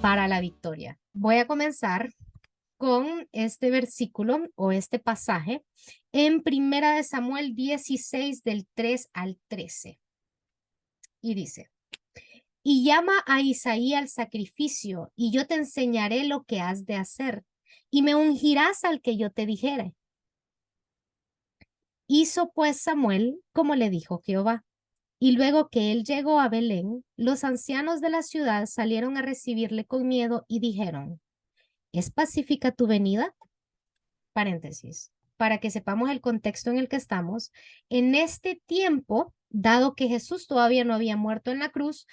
para la victoria. Voy a comenzar con este versículo o este pasaje en Primera de Samuel 16 del 3 al 13. Y dice, y llama a Isaí al sacrificio, y yo te enseñaré lo que has de hacer, y me ungirás al que yo te dijere. Hizo pues Samuel como le dijo Jehová. Y luego que él llegó a Belén, los ancianos de la ciudad salieron a recibirle con miedo y dijeron, ¿es pacífica tu venida? Paréntesis, para que sepamos el contexto en el que estamos. En este tiempo, dado que Jesús todavía no había muerto en la cruz,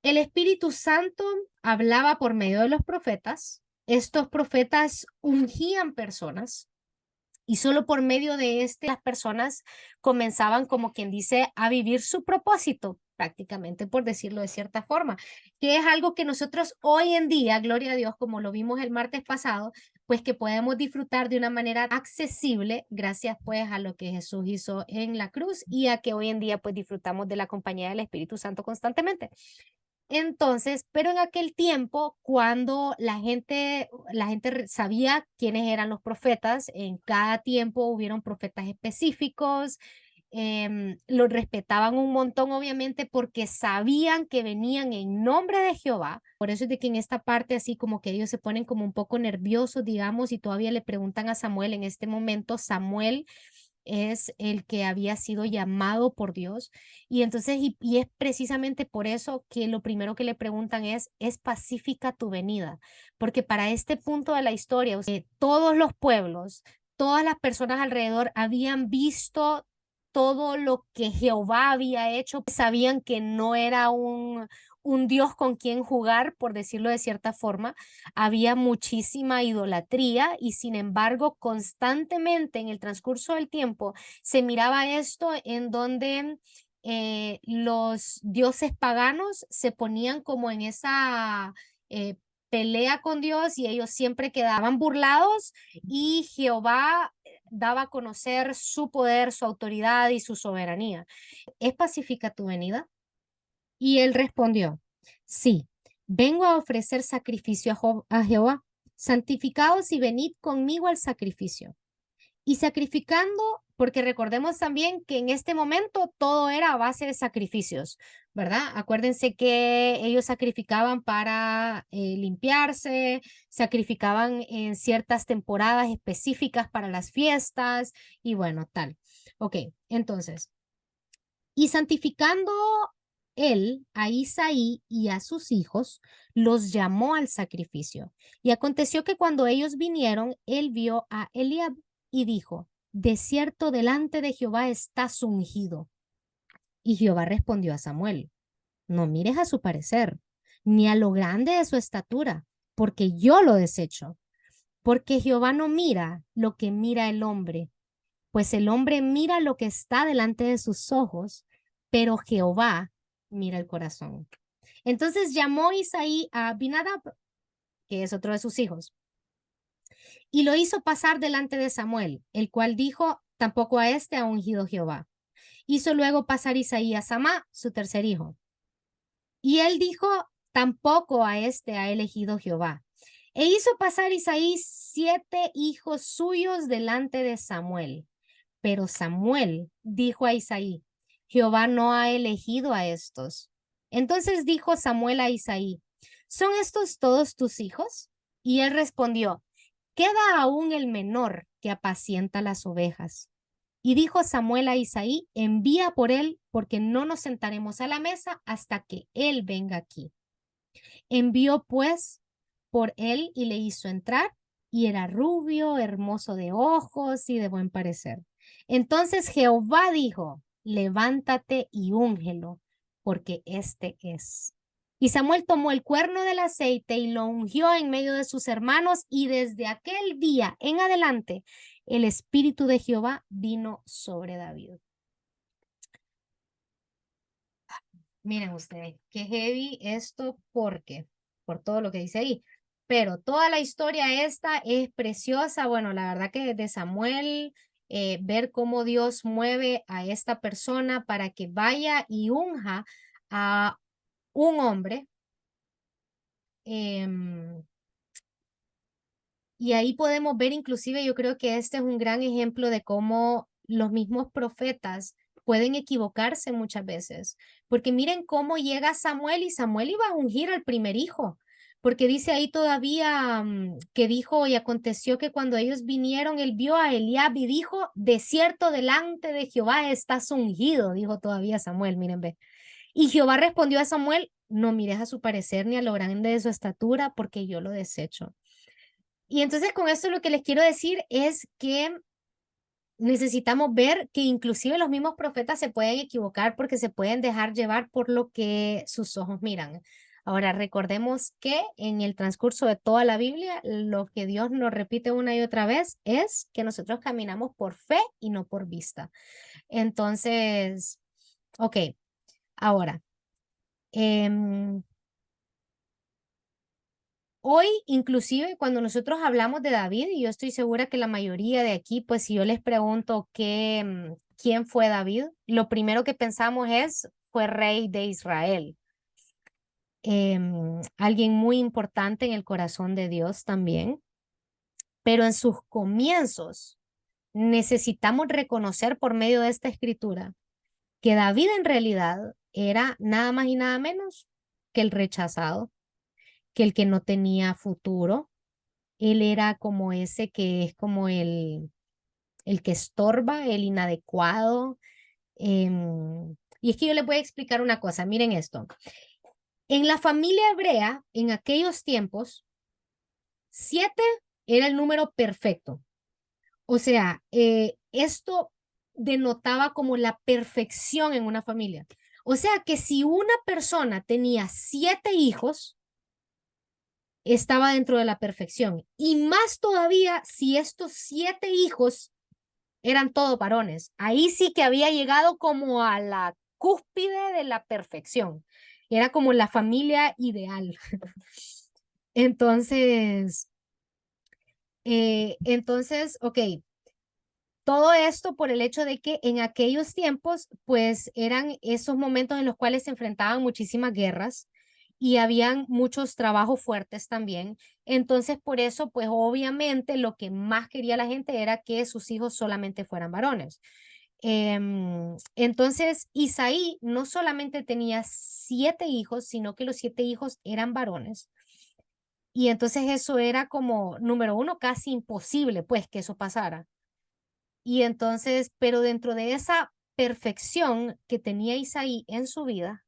el Espíritu Santo hablaba por medio de los profetas. Estos profetas ungían personas y solo por medio de las personas comenzaban, como quien dice, a vivir su propósito, prácticamente, por decirlo de cierta forma, que es algo que nosotros hoy en día, gloria a Dios, como lo vimos el martes pasado, pues que podemos disfrutar de una manera accesible gracias pues a lo que Jesús hizo en la cruz y a que hoy en día pues disfrutamos de la compañía del Espíritu Santo constantemente. Entonces, pero en aquel tiempo, cuando la gente sabía quiénes eran los profetas, en cada tiempo hubieron profetas específicos, los respetaban un montón, obviamente, porque sabían que venían en nombre de Jehová. Por eso es de que en esta parte, así como que ellos se ponen como un poco nerviosos, digamos, y todavía le preguntan a Samuel en este momento, Samuel es el que había sido llamado por Dios. Y entonces, y es precisamente por eso que lo primero que le preguntan ¿es pacífica tu venida? Porque para este punto de la historia, o sea, todos los pueblos, todas las personas alrededor habían visto todo lo que Jehová había hecho, sabían que no era un Dios con quien jugar, por decirlo de cierta forma, había muchísima idolatría y sin embargo constantemente en el transcurso del tiempo se miraba esto en donde los dioses paganos se ponían como en esa pelea con Dios y ellos siempre quedaban burlados y Jehová daba a conocer su poder, su autoridad y su soberanía. ¿Es pacífica tu venida? Y él respondió, sí, vengo a ofrecer sacrificio a Jehová. Santificaos y venid conmigo al sacrificio. Y sacrificando, porque recordemos también que en este momento todo era a base de sacrificios, ¿verdad? Acuérdense que ellos sacrificaban para limpiarse, sacrificaban en ciertas temporadas específicas para las fiestas y bueno, tal. Ok, entonces, y santificando él a Isaí y a sus hijos, los llamó al sacrificio. Y aconteció que cuando ellos vinieron, él vio a Eliab y dijo, de cierto delante de Jehová estás ungido. Y Jehová respondió a Samuel, no mires a su parecer, ni a lo grande de su estatura, porque yo lo desecho. Porque Jehová no mira lo que mira el hombre, pues el hombre mira lo que está delante de sus ojos, pero Jehová mira el corazón. Entonces llamó Isaí a Abinadab, que es otro de sus hijos, y lo hizo pasar delante de Samuel, el cual dijo, tampoco a este ha ungido Jehová. Hizo luego pasar Isaí a Samá, su tercer hijo. Y él dijo, tampoco a este ha elegido Jehová. E hizo pasar Isaí 7 hijos suyos delante de Samuel. Pero Samuel dijo a Isaí, Jehová no ha elegido a estos. Entonces dijo Samuel a Isaí, ¿son estos todos tus hijos? Y él respondió, queda aún el menor que apacienta las ovejas. Y dijo Samuel a Isaí, envía por él, porque no nos sentaremos a la mesa hasta que él venga aquí. Envió pues por él y le hizo entrar, y era rubio, hermoso de ojos y de buen parecer. Entonces Jehová dijo, levántate y úngelo, porque este es. Y Samuel tomó el cuerno del aceite y lo ungió en medio de sus hermanos, y desde aquel día en adelante el espíritu de Jehová vino sobre David. Miren ustedes, qué heavy esto porque, por todo lo que dice ahí. Pero toda la historia esta es preciosa. Bueno, la verdad que desde Samuel, ver cómo Dios mueve a esta persona para que vaya y unja a un hombre Em, y ahí podemos ver, inclusive, yo creo que este es un gran ejemplo de cómo los mismos profetas pueden equivocarse muchas veces. Porque miren cómo llega Samuel y Samuel iba a ungir al primer hijo. Porque dice ahí todavía que dijo, y aconteció que cuando ellos vinieron, él vio a Eliab y dijo, de cierto delante de Jehová estás ungido, dijo todavía Samuel, miren, ve. Y Jehová respondió a Samuel, no mires a su parecer ni a lo grande de su estatura, porque yo lo desecho. Y entonces con esto lo que les quiero decir es que necesitamos ver que inclusive los mismos profetas se pueden equivocar porque se pueden dejar llevar por lo que sus ojos miran. Ahora, recordemos que en el transcurso de toda la Biblia, lo que Dios nos repite una y otra vez es que nosotros caminamos por fe y no por vista. Entonces, ok, ahora, em, hoy, inclusive, cuando nosotros hablamos de David, y yo estoy segura que la mayoría de aquí, pues si yo les pregunto quién fue David, lo primero que pensamos es, fue rey de Israel. Alguien muy importante en el corazón de Dios también, pero en sus comienzos necesitamos reconocer por medio de esta escritura que David en realidad era nada más y nada menos que el rechazado, que el que no tenía futuro. Él era como ese que es como el que estorba, el inadecuado. Y es que yo les voy a explicar una cosa, miren esto. En la familia hebrea, en aquellos tiempos, 7 era el número perfecto. O sea, esto denotaba como la perfección en una familia. O sea que si una persona tenía 7 hijos, estaba dentro de la perfección. Y más todavía si estos 7 hijos eran todos varones. Ahí sí que había llegado como a la cúspide de la perfección. Era como la familia ideal. Entonces, ok, todo esto por el hecho de que en aquellos tiempos, pues eran esos momentos en los cuales se enfrentaban muchísimas guerras y habían muchos trabajos fuertes también. Entonces, por eso, pues obviamente lo que más quería la gente era que sus hijos solamente fueran varones. Entonces, Isaí no solamente tenía 7 hijos, sino que los 7 hijos eran varones. Y entonces eso era como, número uno, casi imposible, pues, que eso pasara. Y entonces, pero dentro de esa perfección que tenía Isaí en su vida,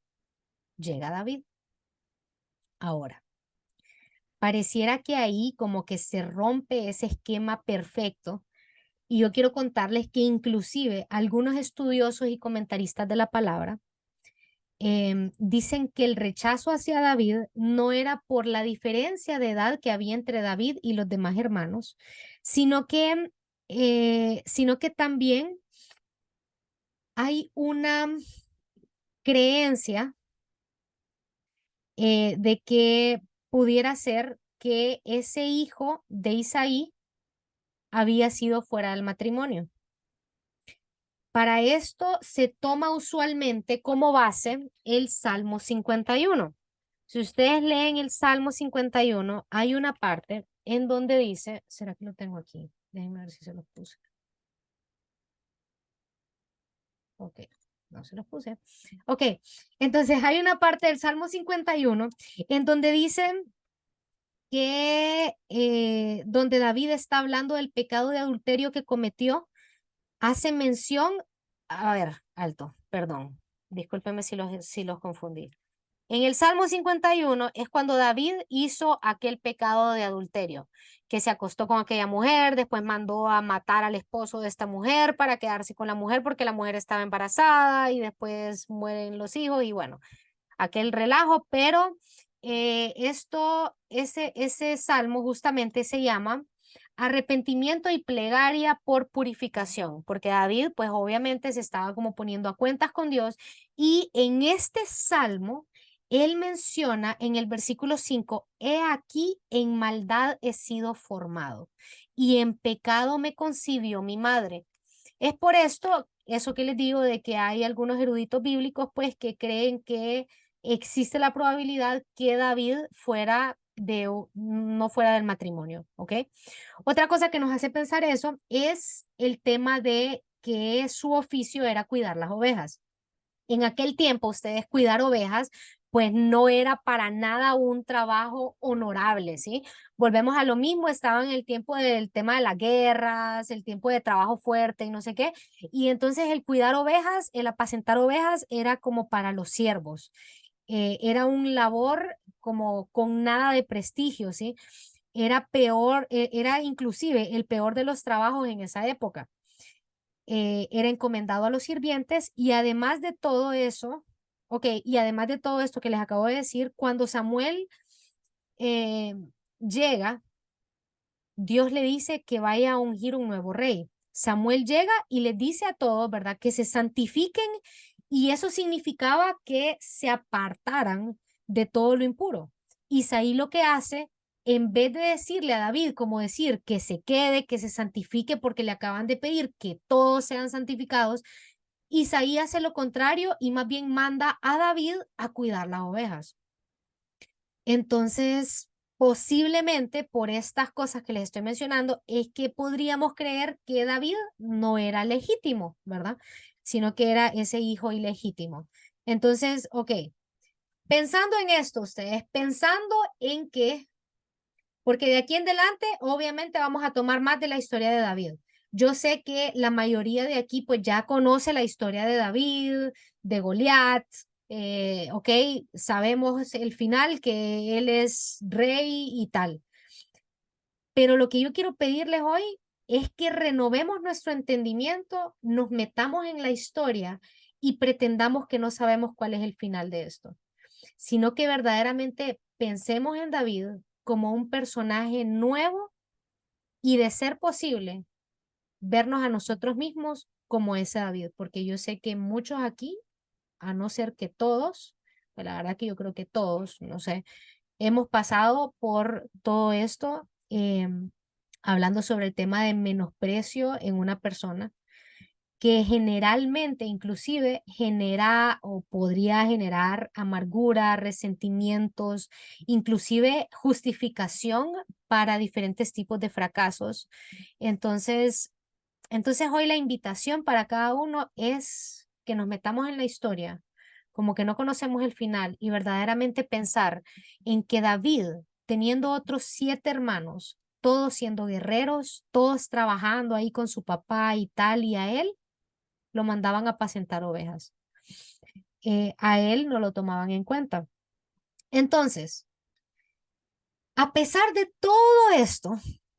llega David. Ahora, pareciera que ahí como que se rompe ese esquema perfecto. Y yo quiero contarles que inclusive algunos estudiosos y comentaristas de la palabra dicen que el rechazo hacia David no era por la diferencia de edad que había entre David y los demás hermanos, sino que también hay una creencia de que pudiera ser que ese hijo de Isaí había sido fuera del matrimonio. Para esto se toma usualmente como base el Salmo 51. Si ustedes leen el Salmo 51, hay una parte en donde dice, ¿será que lo tengo aquí? Déjenme ver si se los puse. Ok, no se los puse. Ok, entonces hay una parte del Salmo 51 en donde dicen que donde David está hablando del pecado de adulterio que cometió, hace mención, a ver, alto, perdón, discúlpeme si los confundí. En el Salmo 51 es cuando David hizo aquel pecado de adulterio, que se acostó con aquella mujer, después mandó a matar al esposo de esta mujer para quedarse con la mujer porque la mujer estaba embarazada y después mueren los hijos y bueno, aquel relajo, pero ese salmo justamente se llama arrepentimiento y plegaria por purificación, porque David pues obviamente se estaba como poniendo a cuentas con Dios y en este salmo él menciona en el versículo 5, he aquí en maldad he sido formado y en pecado me concibió mi madre. Es por esto, eso que les digo de que hay algunos eruditos bíblicos pues que creen que existe la probabilidad que David fuera no fuera del matrimonio, ¿ok? Otra cosa que nos hace pensar eso es el tema de que su oficio era cuidar las ovejas. En aquel tiempo, ustedes cuidar ovejas, pues no era para nada un trabajo honorable, ¿sí? Volvemos a lo mismo, estaba en el tiempo del tema de las guerras, el tiempo de trabajo fuerte y no sé qué, y entonces el cuidar ovejas, el apacentar ovejas era como para los siervos, era un labor como con nada de prestigio, ¿sí? Era peor, era inclusive el peor de los trabajos en esa época. Era encomendado a los sirvientes y además de todo eso, ok, y además de todo esto que les acabo de decir, cuando Samuel eh, llega, Dios le dice que vaya a ungir un nuevo rey. Samuel llega y les dice a todos, ¿verdad? Que se santifiquen y eso significaba que se apartaran de todo lo impuro. Isaí lo que hace, en vez de decirle a David, como decir que se quede, que se santifique porque le acaban de pedir que todos sean santificados, Isaí hace lo contrario y más bien manda a David a cuidar las ovejas. Entonces, posiblemente por estas cosas que les estoy mencionando, es que podríamos creer que David no era legítimo, ¿verdad? Sino que era ese hijo ilegítimo. Entonces, ok, pensando en esto, ustedes, pensando en que, porque de aquí en adelante, obviamente vamos a tomar más de la historia de David. Yo sé que la mayoría de aquí pues ya conoce la historia de David, de Goliat, ok, sabemos el final, que él es rey y tal. Pero lo que yo quiero pedirles hoy es que renovemos nuestro entendimiento, nos metamos en la historia y pretendamos que no sabemos cuál es el final de esto, sino que verdaderamente pensemos en David como un personaje nuevo y de ser posible, vernos a nosotros mismos como ese David, porque yo sé que muchos aquí, a no ser que todos, pues la verdad que yo creo que todos, no sé, hemos pasado por todo esto, hablando sobre el tema de menosprecio en una persona que generalmente inclusive genera o podría generar amargura, resentimientos, inclusive justificación para diferentes tipos de fracasos. Entonces, entonces hoy la invitación para cada uno es que nos metamos en la historia, como que no conocemos el final y verdaderamente pensar en que David, teniendo otros 7 hermanos, todos siendo guerreros, todos trabajando ahí con su papá y tal, y a él lo mandaban a apacentar ovejas. A él no lo tomaban en cuenta. Entonces, a pesar de todo esto,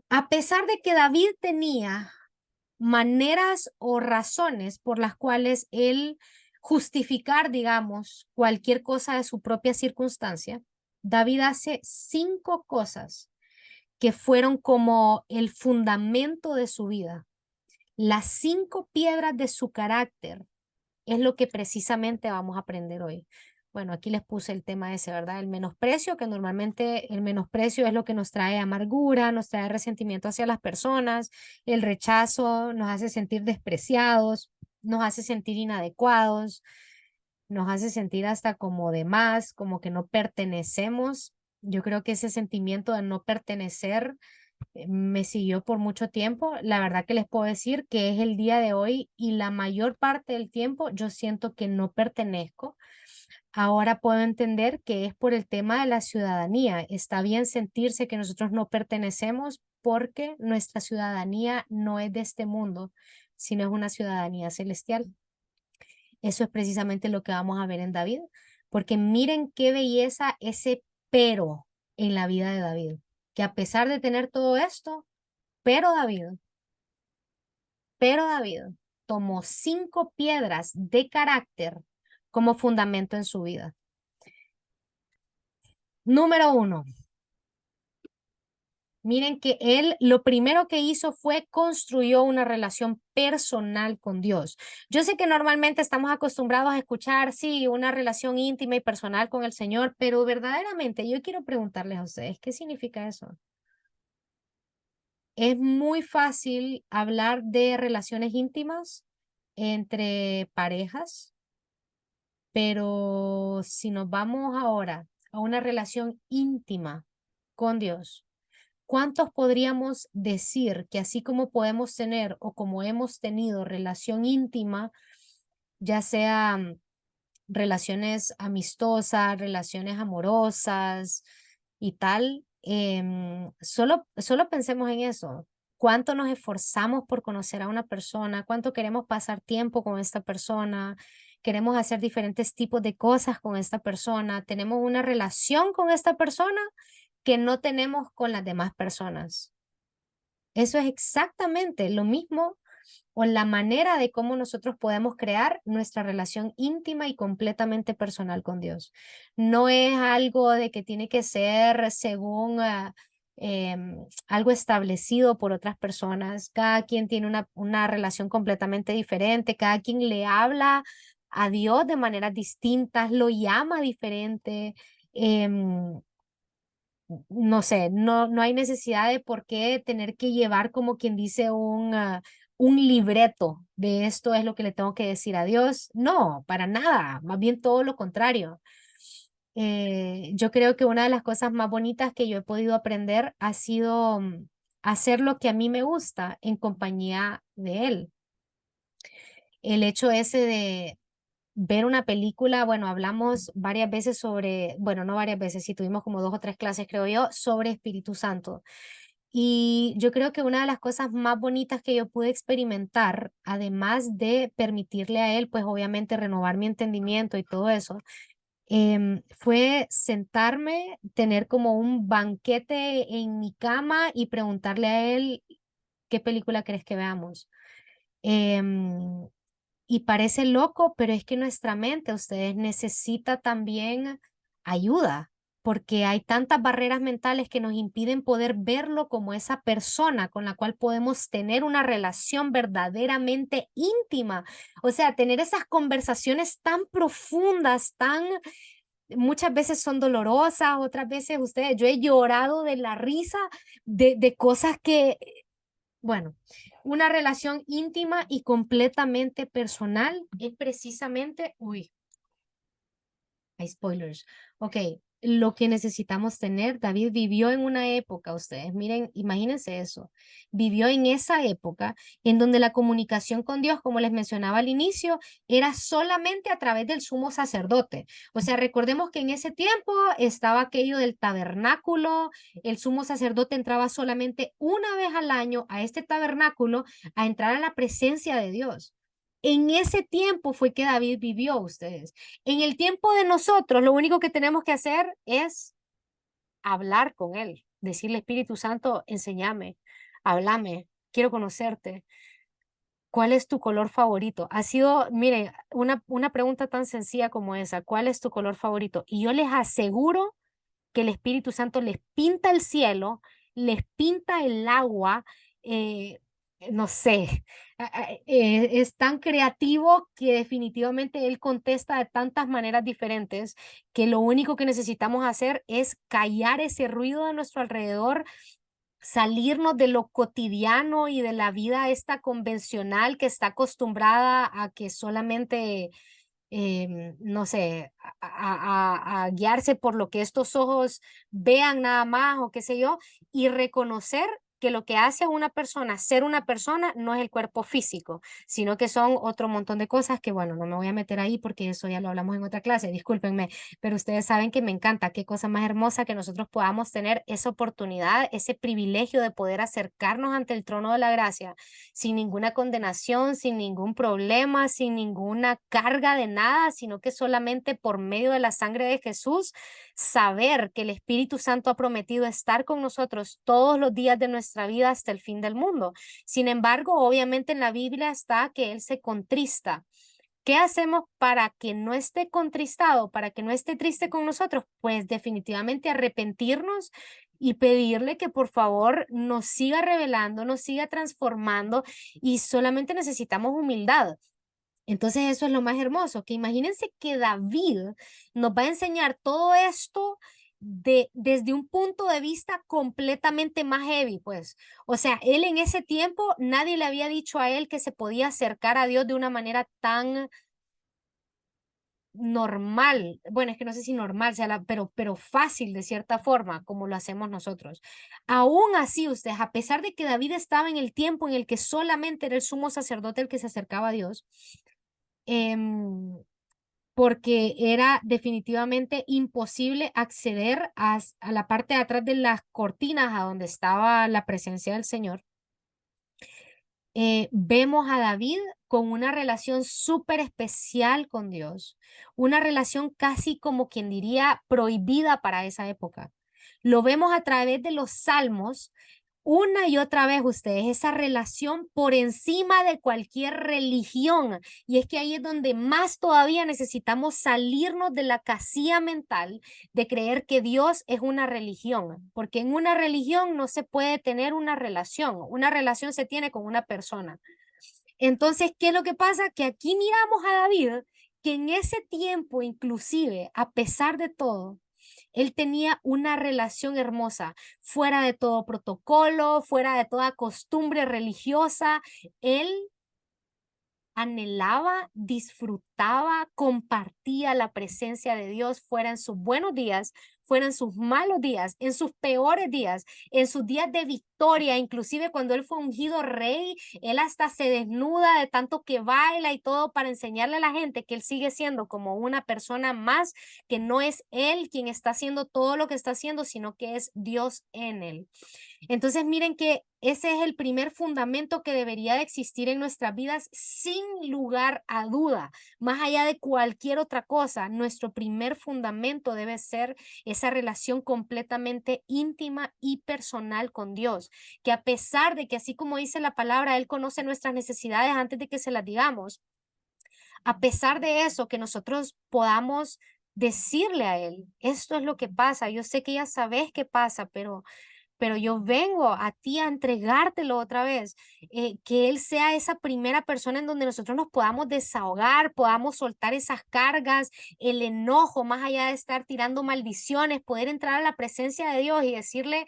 a pesar de que David tenía maneras o razones por las cuales él justificar, digamos, cualquier cosa de su propia circunstancia, David hace 5 cosas que fueron como el fundamento de su vida, las 5 piedras de su carácter es lo que precisamente vamos a aprender hoy. Bueno, aquí les puse el tema ese, ¿verdad? El menosprecio, que normalmente el menosprecio es lo que nos trae amargura, nos trae resentimiento hacia las personas, el rechazo nos hace sentir despreciados, nos hace sentir inadecuados, nos hace sentir hasta como de más, como que no pertenecemos. Yo creo que ese sentimiento de no pertenecer me siguió por mucho tiempo. La verdad que les puedo decir que es el día de hoy y la mayor parte del tiempo yo siento que no pertenezco. Ahora puedo entender que es por el tema de la ciudadanía. Está bien sentirse que nosotros no pertenecemos porque nuestra ciudadanía no es de este mundo, sino es una ciudadanía celestial. Eso es precisamente lo que vamos a ver en David, porque miren qué belleza ese pero en la vida de David, que a pesar de tener todo esto, pero David, pero David tomó 5 piedras de carácter como fundamento en su vida. Número 1, miren que él lo primero que hizo fue construyó una relación personal con Dios. Yo sé que normalmente estamos acostumbrados a escuchar, sí, una relación íntima y personal con el Señor, pero verdaderamente yo quiero preguntarles a ustedes, ¿qué significa eso? Es muy fácil hablar de relaciones íntimas entre parejas, pero si nos vamos ahora a una relación íntima con Dios, ¿cuántos podríamos decir que así como podemos tener o como hemos tenido relación íntima, ya sea relaciones amistosas, relaciones amorosas y tal, solo pensemos en eso. ¿Cuánto nos esforzamos por conocer a una persona? ¿Cuánto queremos pasar tiempo con esta persona? Queremos hacer diferentes tipos de cosas con esta persona. Tenemos una relación con esta persona que no tenemos con las demás personas. Eso es exactamente lo mismo o la manera de cómo nosotros podemos crear nuestra relación íntima y completamente personal con Dios. No es algo de que tiene que ser según algo establecido por otras personas. Cada quien tiene una relación completamente diferente, cada quien le habla a Dios de maneras distintas, lo llama diferente. No sé, no hay necesidad de por qué tener que llevar como quien dice un libreto de esto es lo que le tengo que decir a Dios. No, para nada, más bien todo lo contrario. Yo creo que una de las cosas más bonitas que yo he podido aprender ha sido hacer lo que a mí me gusta en compañía de Él. El hecho ese de ver una película, bueno, hablamos varias veces sobre, bueno, no varias veces, sí tuvimos como 2 o 3 clases, creo yo, sobre Espíritu Santo. Y yo creo que una de las cosas más bonitas que yo pude experimentar, además de permitirle a él, pues obviamente renovar mi entendimiento y todo eso, fue sentarme, tener como un banquete en mi cama y preguntarle a él, ¿qué película crees que veamos? Em, y parece loco, pero es que nuestra mente, ustedes, necesita también ayuda, porque hay tantas barreras mentales que nos impiden poder verlo como esa persona con la cual podemos tener una relación verdaderamente íntima. O sea, tener esas conversaciones tan profundas, tan muchas veces son dolorosas, otras veces ustedes, yo he llorado de la risa de cosas que bueno, una relación íntima y completamente personal es precisamente, uy, hay spoilers. Ok, lo que necesitamos tener, David vivió en una época, ustedes miren, imagínense eso, vivió en esa época en donde la comunicación con Dios, como les mencionaba al inicio, era solamente a través del sumo sacerdote. O sea, recordemos que en ese tiempo estaba aquello del tabernáculo, el sumo sacerdote entraba solamente una vez al año a este tabernáculo a entrar a la presencia de Dios. En ese tiempo fue que David vivió, ustedes. En el tiempo de nosotros, lo único que tenemos que hacer es hablar con Él, decirle, Espíritu Santo, enséñame, háblame, quiero conocerte. ¿Cuál es tu color favorito? Ha sido, miren, una pregunta tan sencilla como esa, ¿cuál es tu color favorito? Y yo les aseguro que el Espíritu Santo les pinta el cielo, les pinta el agua, no sé, es tan creativo que definitivamente él contesta de tantas maneras diferentes que lo único que necesitamos hacer es callar ese ruido de nuestro alrededor, salirnos de lo cotidiano y de la vida esta convencional que está acostumbrada a que solamente no sé, a guiarse por lo que estos ojos vean nada más o qué sé yo, y reconocer que lo que hace a una persona ser una persona no es el cuerpo físico, sino que son otro montón de cosas que, bueno, no me voy a meter ahí porque eso ya lo hablamos en otra clase, discúlpenme, pero ustedes saben que me encanta, qué cosa más hermosa que nosotros podamos tener esa oportunidad, ese privilegio de poder acercarnos ante el trono de la gracia sin ninguna condenación, sin ningún problema, sin ninguna carga de nada, sino que solamente por medio de la sangre de Jesús, saber que el Espíritu Santo ha prometido estar con nosotros todos los días de nuestra vida hasta el fin del mundo. Sin embargo, obviamente en la Biblia está que Él se contrista. ¿Qué hacemos para que no esté contristado, para que no esté triste con nosotros? Pues definitivamente arrepentirnos y pedirle que por favor nos siga revelando, nos siga transformando y solamente necesitamos humildad. Entonces eso es lo más hermoso, que imagínense que David nos va a enseñar todo esto desde un punto de vista completamente más heavy, pues. O sea, él en ese tiempo nadie le había dicho a él que se podía acercar a Dios de una manera tan normal, bueno, es que no sé si normal sea pero fácil de cierta forma, como lo hacemos nosotros. Aún así, ustedes, a pesar de que David estaba en el tiempo en el que solamente era el sumo sacerdote el que se acercaba a Dios, em, porque era definitivamente imposible acceder a la parte de atrás de las cortinas a donde estaba la presencia del Señor. Vemos a David con una relación súper especial con Dios, una relación casi como quien diría prohibida para esa época. Lo vemos a través de los salmos una y otra vez ustedes, esa relación por encima de cualquier religión. Y es que ahí es donde más todavía necesitamos salirnos de la casilla mental de creer que Dios es una religión, porque en una religión no se puede tener una relación se tiene con una persona. Entonces, ¿qué es lo que pasa? Que aquí miramos a David, que en ese tiempo, inclusive, a pesar de todo, él tenía una relación hermosa, fuera de todo protocolo, fuera de toda costumbre religiosa. Él anhelaba, disfrutaba, compartía la presencia de Dios, fuera en sus buenos días, fuera en sus malos días, en sus peores días, en sus días de victoria, inclusive cuando él fue ungido rey, él hasta se desnuda de tanto que baila y todo para enseñarle a la gente que él sigue siendo como una persona más, que no es él quien está haciendo todo lo que está haciendo, sino que es Dios en él. Entonces, miren que ese es el primer fundamento que debería de existir en nuestras vidas sin lugar a duda. Más allá de cualquier otra cosa, nuestro primer fundamento debe ser esa relación completamente íntima y personal con Dios, que a pesar de que así como dice la palabra, Él conoce nuestras necesidades antes de que se las digamos, a pesar de eso, que nosotros podamos decirle a Él, esto es lo que pasa, yo sé que ya sabes qué pasa, pero yo vengo a ti a entregártelo otra vez, que Él sea esa primera persona en donde nosotros nos podamos desahogar, podamos soltar esas cargas, el enojo, más allá de estar tirando maldiciones, poder entrar a la presencia de Dios y decirle,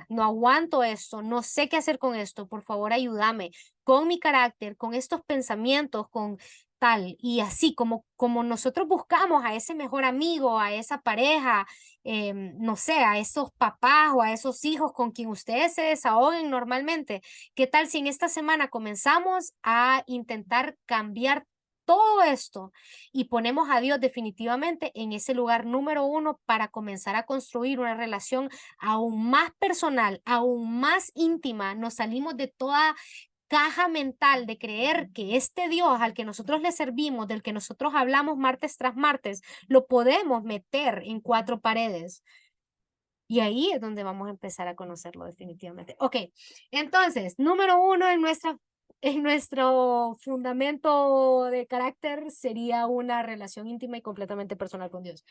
no aguanto esto, no sé qué hacer con esto, por favor ayúdame, con mi carácter, con estos pensamientos, con tal, y así como nosotros buscamos a ese mejor amigo, a esa pareja, no sé, a esos papás o a esos hijos con quien ustedes se desahoguen normalmente. ¿Qué tal si en esta semana comenzamos a intentar cambiar todo esto y ponemos a Dios definitivamente en ese lugar número uno para comenzar a construir una relación aún más personal, aún más íntima? Nos salimos de toda caja mental de creer que este Dios al que nosotros le servimos, del que nosotros hablamos martes tras martes, lo podemos meter en cuatro paredes. Y ahí es donde vamos a empezar a conocerlo definitivamente. Ok, entonces, número uno en nuestro fundamento de carácter sería una relación íntima y completamente personal con Dios.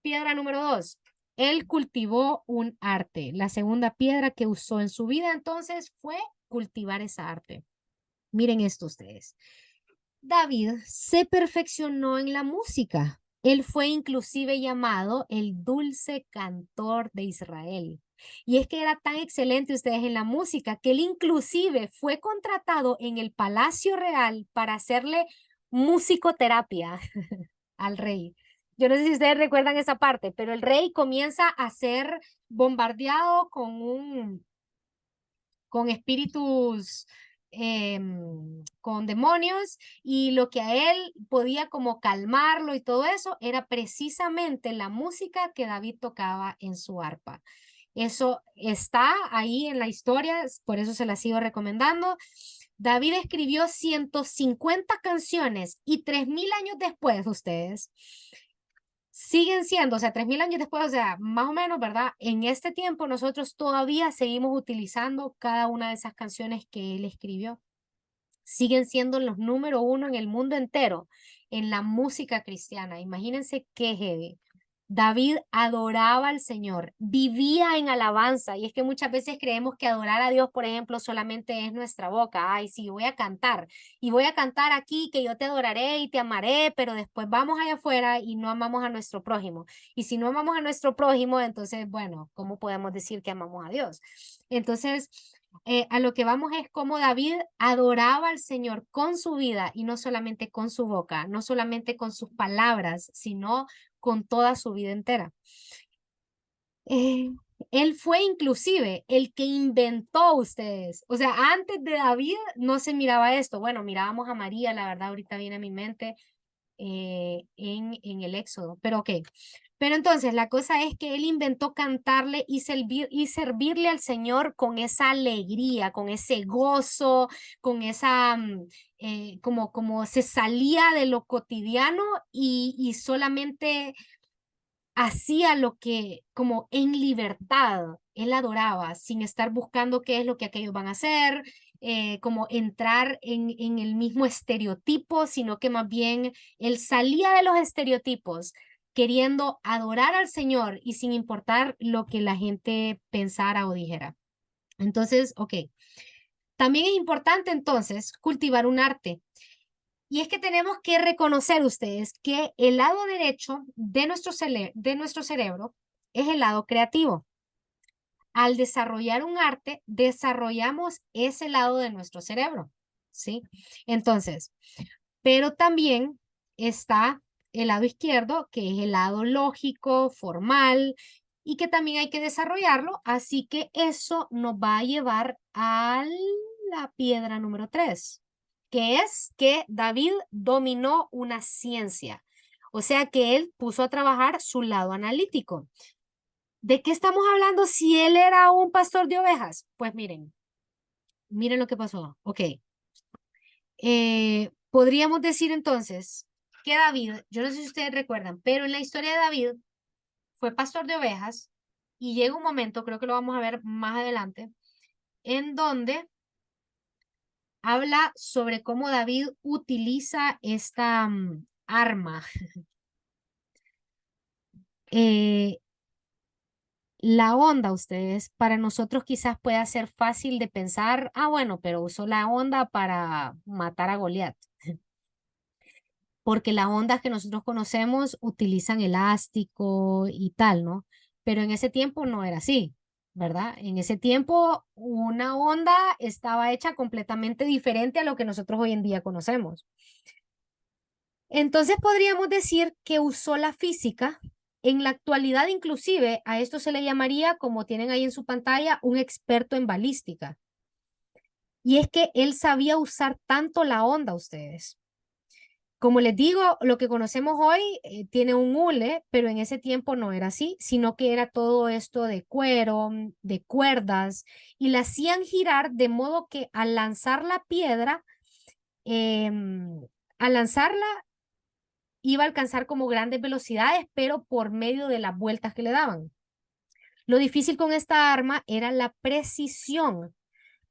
Piedra número dos, él cultivó un arte. La segunda piedra que usó en su vida entonces fue cultivar esa arte. Miren esto ustedes. David se perfeccionó en la música. Él fue inclusive llamado el dulce cantor de Israel. Y es que era tan excelente ustedes en la música que él inclusive fue contratado en el Palacio Real para hacerle musicoterapia al rey. Yo no sé si ustedes recuerdan esa parte, pero el rey comienza a ser bombardeado con espíritus, con demonios, y lo que a él podía como calmarlo y todo eso era precisamente la música que David tocaba en su arpa. Eso está ahí en la historia, por eso se la sigo recomendando. David escribió 150 canciones y 3000 años después, ustedes, siguen siendo, o sea, 3000 años después, o sea, más o menos, ¿verdad? En este tiempo nosotros todavía seguimos utilizando cada una de esas canciones que él escribió. Siguen siendo los número uno en el mundo entero en la música cristiana. Imagínense qué heavy. David adoraba al Señor, vivía en alabanza. Y es que muchas veces creemos que adorar a Dios, por ejemplo, solamente es nuestra boca. Ay, sí, voy a cantar y voy a cantar aquí que yo te adoraré y te amaré, pero después vamos allá afuera y no amamos a nuestro prójimo. Y si no amamos a nuestro prójimo, entonces, bueno, ¿cómo podemos decir que amamos a Dios? Entonces, a lo que vamos es cómo David adoraba al Señor con su vida y no solamente con su boca, no solamente con sus palabras, sino con toda su vida entera. Eh, Él fue inclusive el que inventó ustedes. O sea, antes de David no se miraba esto. Bueno, mirábamos a María, la verdad, ahorita viene a mi mente en el Éxodo, pero ok. Pero entonces la cosa es que él inventó cantarle y servirle al Señor con esa alegría, con ese gozo, con esa, como se salía de lo cotidiano y solamente hacía lo que como en libertad él adoraba, sin estar buscando qué es lo que aquellos van a hacer, como entrar en el mismo estereotipo, sino que más bien él salía de los estereotipos queriendo adorar al Señor y sin importar lo que la gente pensara o dijera. Entonces, ok. También es importante entonces cultivar un arte. Y es que tenemos que reconocer ustedes que el lado derecho de nuestro cerebro es el lado creativo. Al desarrollar un arte, desarrollamos ese lado de nuestro cerebro, ¿sí? Entonces, pero también está el lado izquierdo, que es el lado lógico, formal, y que también hay que desarrollarlo, así que eso nos va a llevar a la piedra número 3, que es que David dominó una ciencia, o sea que él puso a trabajar su lado analítico. ¿De qué estamos hablando si él era un pastor de ovejas? Pues miren lo que pasó. Ok. Podríamos decir entonces que David, yo no sé si ustedes recuerdan, pero en la historia de David fue pastor de ovejas y llega un momento, creo que lo vamos a ver más adelante, en donde habla sobre cómo David utiliza esta arma. Eh, la onda, ustedes, para nosotros quizás pueda ser fácil de pensar, ah, bueno, pero usó la onda para matar a Goliat, porque las ondas que nosotros conocemos utilizan elástico y tal, ¿no? Pero en ese tiempo no era así, ¿verdad? En ese tiempo una onda estaba hecha completamente diferente a lo que nosotros hoy en día conocemos. Entonces podríamos decir que usó la física. En la actualidad, inclusive, a esto se le llamaría, como tienen ahí en su pantalla, un experto en balística. Y es que él sabía usar tanto la onda, ustedes. Como les digo, lo que conocemos hoy tiene un hule, pero en ese tiempo no era así, sino que era todo esto de cuero, de cuerdas, y la hacían girar de modo que al lanzar la piedra, al lanzarla iba a alcanzar como grandes velocidades, pero por medio de las vueltas que le daban. Lo difícil con esta arma era la precisión,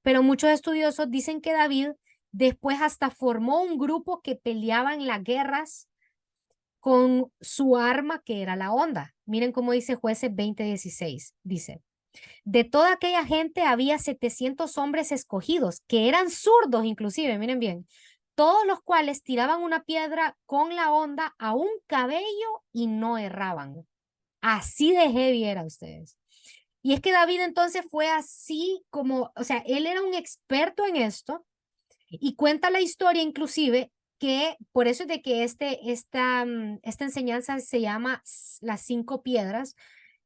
pero muchos estudiosos dicen que David después hasta formó un grupo que peleaba en las guerras con su arma que era la onda. Miren cómo dice Jueces 20:16. Dice, de toda aquella gente había 700 hombres escogidos, que eran zurdos inclusive, miren bien, todos los cuales tiraban una piedra con la onda a un cabello y no erraban. Así de heavy era ustedes. Y es que David entonces fue así como, o sea, él era un experto en esto y cuenta la historia inclusive que por eso es de que esta enseñanza se llama las 5 piedras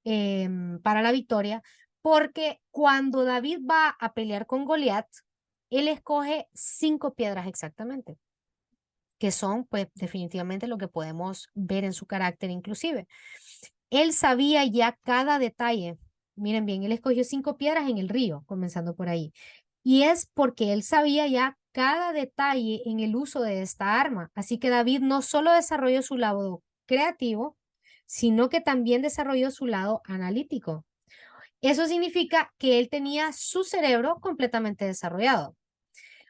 para la victoria, porque cuando David va a pelear con Goliat, él escoge 5 piedras exactamente, que son pues definitivamente lo que podemos ver en su carácter inclusive. Él sabía ya cada detalle. Miren bien, él escogió 5 piedras en el río, comenzando por ahí. Y es porque él sabía ya cada detalle en el uso de esta arma. Así que David no solo desarrolló su lado creativo, sino que también desarrolló su lado analítico. Eso significa que él tenía su cerebro completamente desarrollado.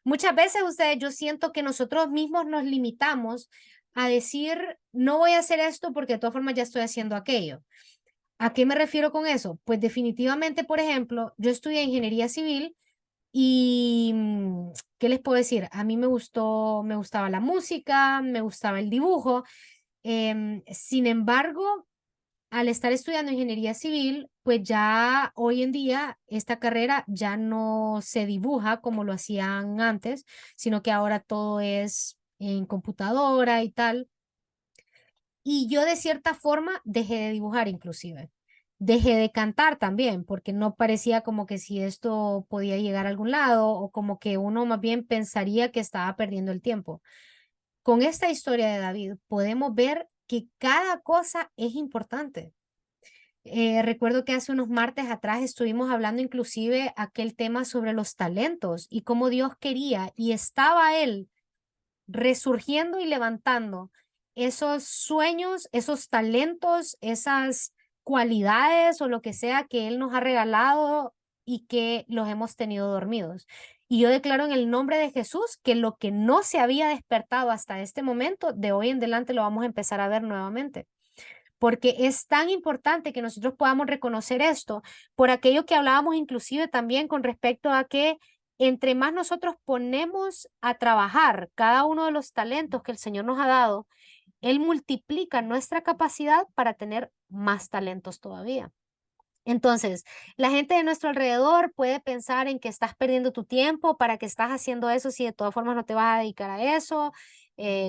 Muchas veces ustedes, yo siento que nosotros mismos nos limitamos a decir, no voy a hacer esto porque de todas formas ya estoy haciendo aquello. ¿A qué me refiero con eso? Pues definitivamente, por ejemplo, yo estudié ingeniería civil y, ¿qué les puedo decir? A mí me gustaba la música, me gustaba el dibujo. Sin embargo, al estar estudiando ingeniería civil, pues ya hoy en día esta carrera ya no se dibuja como lo hacían antes, sino que ahora todo es en computadora y tal. Y yo de cierta forma dejé de dibujar inclusive. Dejé de cantar también, porque no parecía como que si esto podía llegar a algún lado o como que uno más bien pensaría que estaba perdiendo el tiempo. Con esta historia de David podemos ver que cada cosa es importante. Recuerdo que hace unos martes atrás estuvimos hablando inclusive aquel tema sobre los talentos y cómo Dios quería y estaba Él resurgiendo y levantando esos sueños, esos talentos, esas cualidades o lo que sea que Él nos ha regalado y que los hemos tenido dormidos. Y yo declaro en el nombre de Jesús que lo que no se había despertado hasta este momento, de hoy en adelante lo vamos a empezar a ver nuevamente, porque es tan importante que nosotros podamos reconocer esto por aquello que hablábamos inclusive también con respecto a que entre más nosotros ponemos a trabajar cada uno de los talentos que el Señor nos ha dado, Él multiplica nuestra capacidad para tener más talentos todavía. Entonces, la gente de nuestro alrededor puede pensar en que estás perdiendo tu tiempo, para que estás haciendo eso si de todas formas no te vas a dedicar a eso,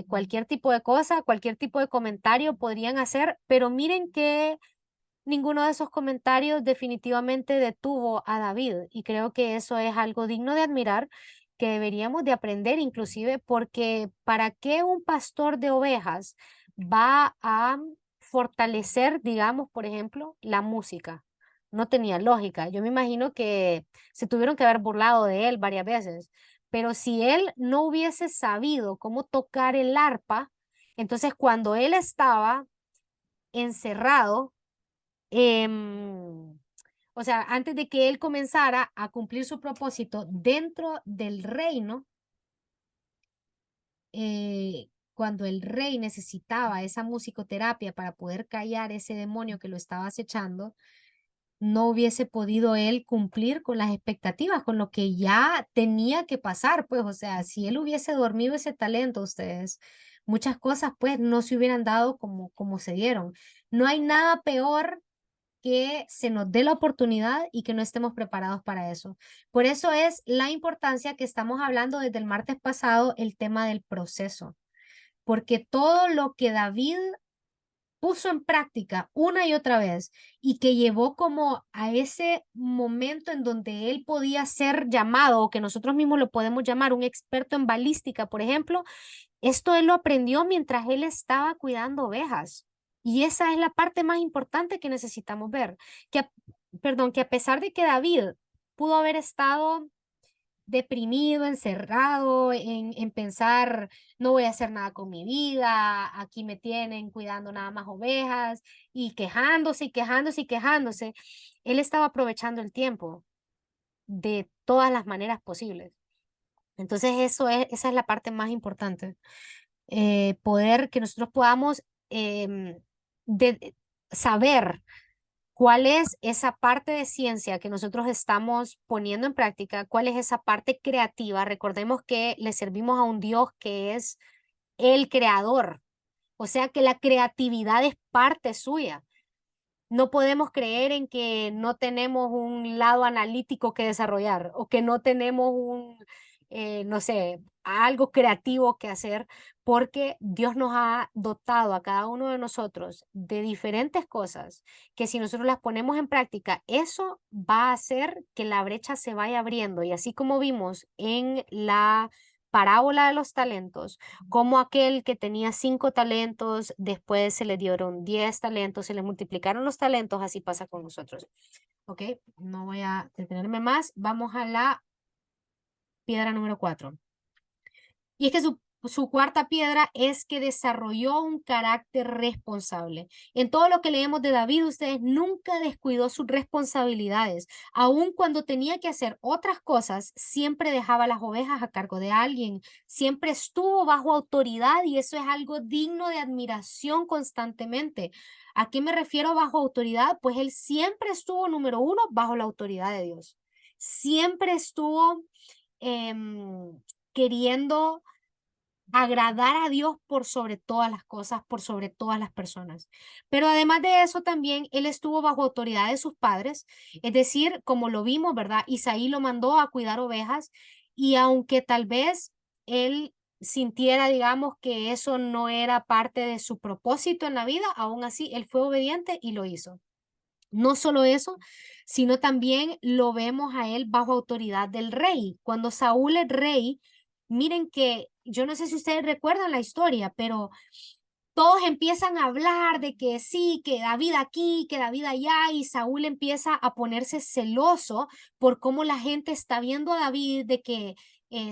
cualquier tipo de cosa, cualquier tipo de comentario podrían hacer, pero miren que ninguno de esos comentarios definitivamente detuvo a David y creo que eso es algo digno de admirar, que deberíamos de aprender inclusive, porque ¿para qué un pastor de ovejas va a fortalecer, digamos, por ejemplo, la música? No tenía lógica. Yo me imagino que se tuvieron que haber burlado de él varias veces, pero si él no hubiese sabido cómo tocar el arpa, entonces cuando él estaba encerrado, o sea, antes de que él comenzara a cumplir su propósito dentro del reino, cuando el rey necesitaba esa musicoterapia para poder callar ese demonio que lo estaba acechando, no hubiese podido él cumplir con las expectativas, con lo que ya tenía que pasar, pues, o sea, si él hubiese dormido ese talento, ustedes, muchas cosas, pues, no se hubieran dado como se dieron. No hay nada peor que se nos dé la oportunidad y que no estemos preparados para eso. Por eso es la importancia que estamos hablando desde el martes pasado, el tema del proceso, porque todo lo que David puso en práctica una y otra vez y que llevó como a ese momento en donde él podía ser llamado, o que nosotros mismos lo podemos llamar un experto en balística, por ejemplo, esto él lo aprendió mientras él estaba cuidando ovejas. Y esa es la parte más importante que necesitamos ver. Perdón, que a pesar de que David pudo haber estado deprimido, encerrado en pensar, no voy a hacer nada con mi vida, aquí me tienen cuidando nada más ovejas y quejándose y quejándose y quejándose, él estaba aprovechando el tiempo de todas las maneras posibles. Entonces esa es la parte más importante, poder que nosotros podamos de, saber cuál es esa parte de ciencia que nosotros estamos poniendo en práctica, cuál es esa parte creativa. Recordemos que le servimos a un Dios que es el creador, o sea que la creatividad es parte suya. No podemos creer en que no tenemos un lado analítico que desarrollar o que no tenemos no sé, algo creativo que hacer, porque Dios nos ha dotado a cada uno de nosotros de diferentes cosas que si nosotros las ponemos en práctica, eso va a hacer que la brecha se vaya abriendo. Y así como vimos en la parábola de los talentos, como aquel que tenía 5 talentos, después se le dieron 10 talentos, se le multiplicaron los talentos, así pasa con nosotros. Ok, no voy a detenerme más. Vamos a la piedra número 4. Y es que su cuarta piedra es que desarrolló un carácter responsable. En todo lo que leemos de David, ustedes nunca descuidó sus responsabilidades. Aun cuando tenía que hacer otras cosas, siempre dejaba las ovejas a cargo de alguien. Siempre estuvo bajo autoridad y eso es algo digno de admiración constantemente. ¿A qué me refiero bajo autoridad? Pues él siempre estuvo, número uno, bajo la autoridad de Dios. Siempre estuvo queriendo agradar a Dios por sobre todas las cosas, por sobre todas las personas. Pero además de eso también él estuvo bajo autoridad de sus padres, es decir, como lo vimos, ¿verdad? Isaí lo mandó a cuidar ovejas y aunque tal vez él sintiera, digamos, que eso no era parte de su propósito en la vida, aún así él fue obediente y lo hizo. No solo eso, sino también lo vemos a él bajo autoridad del rey. Cuando Saúl es rey, miren que yo no sé si ustedes recuerdan la historia, pero todos empiezan a hablar de que sí, que David aquí, que David allá, y Saúl empieza a ponerse celoso por cómo la gente está viendo a David, de que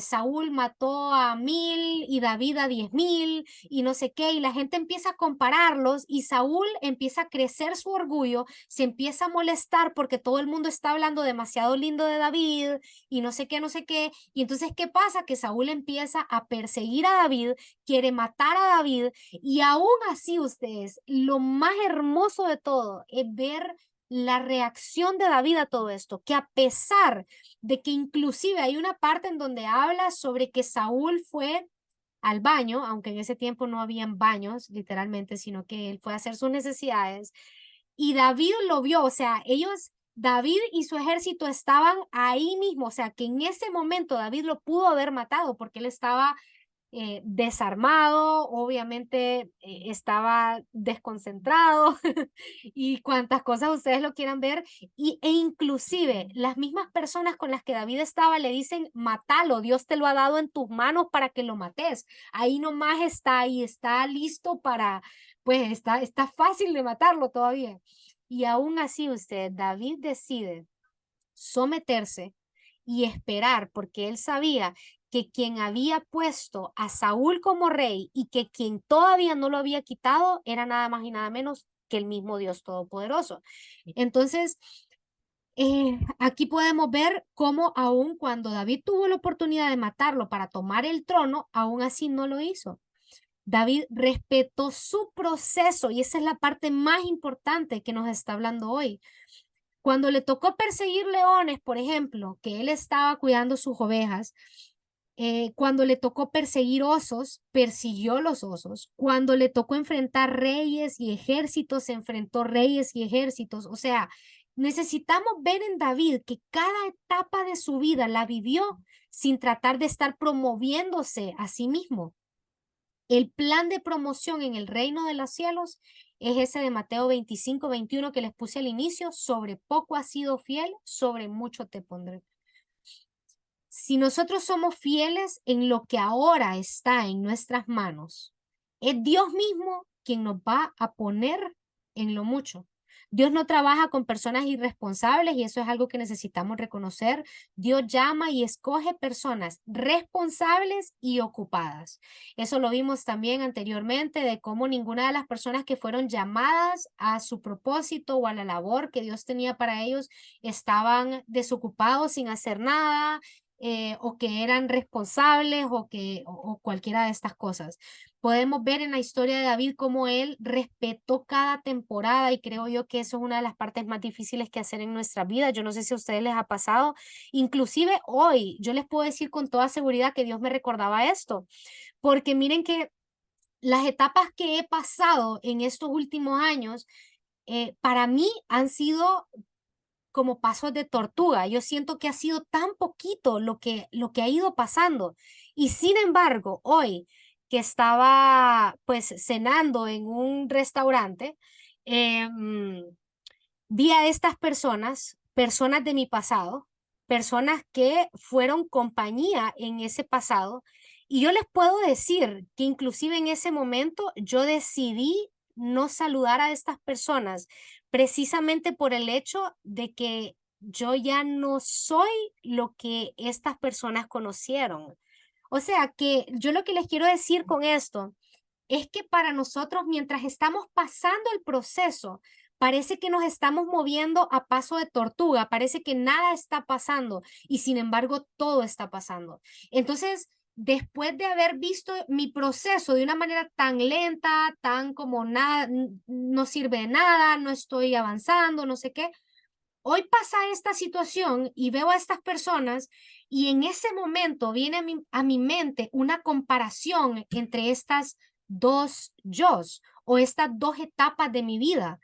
Saúl mató a 1000 y David a 10,000 y no sé qué, y la gente empieza a compararlos y Saúl empieza a crecer su orgullo, se empieza a molestar porque todo el mundo está hablando demasiado lindo de David y no sé qué, no sé qué, y entonces, ¿qué pasa? Que Saúl empieza a perseguir a David, quiere matar a David y aún así ustedes, lo más hermoso de todo es ver la reacción de David a todo esto, que a pesar de que inclusive hay una parte en donde habla sobre que Saúl fue al baño, aunque en ese tiempo no habían baños, literalmente, sino que él fue a hacer sus necesidades, y David lo vio, o sea, ellos, David y su ejército estaban ahí mismo, o sea, que en ese momento David lo pudo haber matado porque él estaba desarmado, obviamente estaba desconcentrado y cuantas cosas ustedes lo quieran ver, e inclusive las mismas personas con las que David estaba le dicen, matalo, Dios te lo ha dado en tus manos para que lo mates, ahí nomás está y está listo para, pues está fácil de matarlo todavía. Y aún así usted, David decide someterse y esperar, porque él sabía que quien había puesto a Saúl como rey y que quien todavía no lo había quitado era nada más y nada menos que el mismo Dios Todopoderoso. Entonces, aquí podemos ver cómo aun cuando David tuvo la oportunidad de matarlo para tomar el trono, aún así no lo hizo. David respetó su proceso y esa es la parte más importante que nos está hablando hoy. Cuando le tocó perseguir leones, por ejemplo, que él estaba cuidando sus ovejas, cuando le tocó perseguir osos, persiguió los osos. Cuando le tocó enfrentar reyes y ejércitos, enfrentó reyes y ejércitos. O sea, necesitamos ver en David que cada etapa de su vida la vivió sin tratar de estar promoviéndose a sí mismo. El plan de promoción en el reino de los cielos es ese de Mateo 25-21 que les puse al inicio, sobre poco has sido fiel, sobre mucho te pondré. Si nosotros somos fieles en lo que ahora está en nuestras manos, es Dios mismo quien nos va a poner en lo mucho. Dios no trabaja con personas irresponsables y eso es algo que necesitamos reconocer. Dios llama y escoge personas responsables y ocupadas. Eso lo vimos también anteriormente de cómo ninguna de las personas que fueron llamadas a su propósito o a la labor que Dios tenía para ellos estaban desocupados sin hacer nada, o que eran responsables o cualquiera de estas cosas. Podemos ver en la historia de David cómo él respetó cada temporada y creo yo que eso es una de las partes más difíciles que hacer en nuestra vida. Yo no sé si a ustedes les ha pasado, inclusive hoy yo les puedo decir con toda seguridad que Dios me recordaba esto, porque miren que las etapas que he pasado en estos últimos años, para mí han sido como pasos de tortuga. Yo siento que ha sido tan poquito lo que ha ido pasando. Y sin embargo, hoy que estaba pues cenando en un restaurante, vi a estas personas, personas de mi pasado, personas que fueron compañía en ese pasado. Y yo les puedo decir que inclusive en ese momento yo decidí no saludar a estas personas precisamente por el hecho de que yo ya no soy lo que estas personas conocieron. O sea que yo lo que les quiero decir con esto es que para nosotros, mientras estamos pasando el proceso, parece que nos estamos moviendo a paso de tortuga, parece que nada está pasando y sin embargo todo está pasando. Entonces, después de haber visto mi proceso de una manera tan lenta, tan como nada, no sirve de nada, no estoy avanzando, no sé qué, hoy pasa esta situación y veo a estas personas y en ese momento viene a mi mente una comparación entre estas dos yos o estas dos etapas de mi vida,